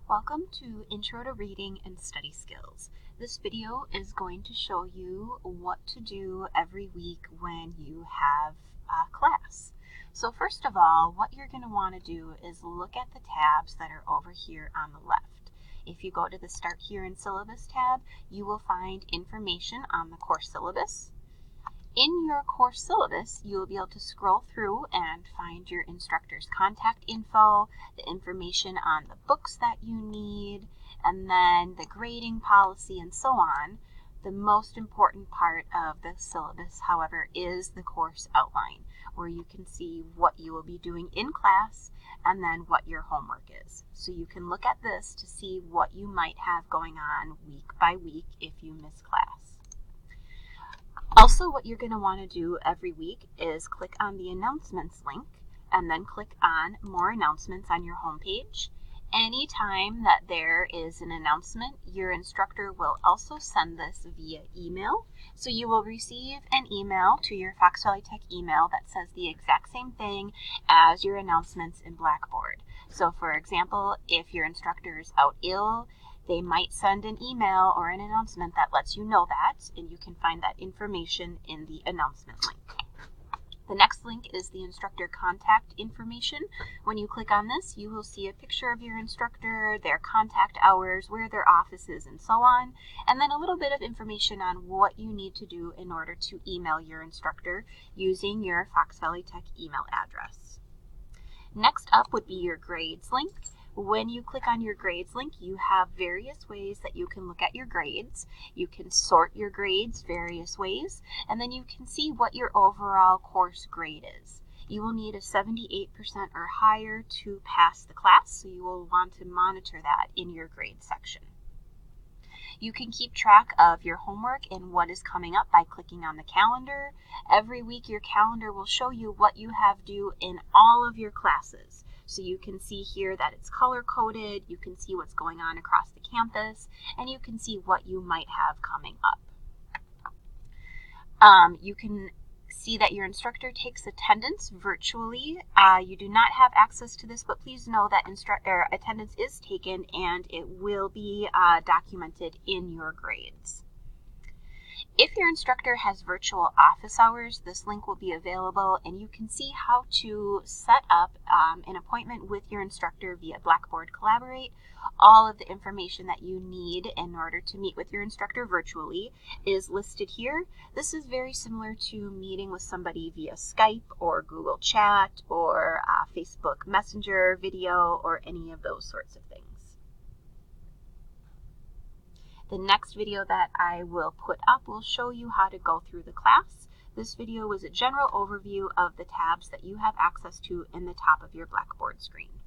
Welcome to Intro to Reading and Study Skills. This video is going to show you what to do every week when you have a class. So first of all, what you're going to want to do is look at the tabs that are over here on the left. If you go to the Start Here in Syllabus tab, you will find information on the course syllabus. In your course syllabus, you will be able to scroll through and find your instructor's contact info, the information on the books that you need, and then the grading policy and so on. The most important part of the syllabus, however, is the course outline, where you can see what you will be doing in class and then what your homework is. So you can look at this to see what you might have going on week by week if you miss class. Also, what you're going to want to do every week is click on the announcements link and then click on more announcements on your homepage. Anytime that there is an announcement, your instructor will also send this via email. So you will receive an email to your Fox Valley Tech email that says the exact same thing as your announcements in Blackboard. So for example, if your instructor is out ill, they might send an email or an announcement that lets you know that, and you can find that information in the announcement link. The next link is the instructor contact information. When you click on this, you will see a picture of your instructor, their contact hours, where their office is, and so on, and then a little bit of information on what you need to do in order to email your instructor using your Fox Valley Tech email address. Next up would be your grades link. When you click on your grades link, you have various ways that you can look at your grades. You can sort your grades various ways, and then you can see what your overall course grade is. You will need a 78% or higher to pass the class, so you will want to monitor that in your grade section. You can keep track of your homework and what is coming up by clicking on the calendar. Every week your calendar will show you what you have due in all of your classes. So you can see here that it's color-coded, you can see what's going on across the campus, and you can see what you might have coming up. You can see that your instructor takes attendance virtually. You do not have access to this, but please know that attendance is taken and it will be documented in your grades. If your instructor has virtual office hours, this link will be available and you can see how to set up an appointment with your instructor via Blackboard Collaborate. All of the information that you need in order to meet with your instructor virtually is listed here. This is very similar to meeting with somebody via Skype or Google Chat or Facebook Messenger video or any of those sorts of things. The next video that I will put up will show you how to go through the class. This video was a general overview of the tabs that you have access to in the top of your Blackboard screen.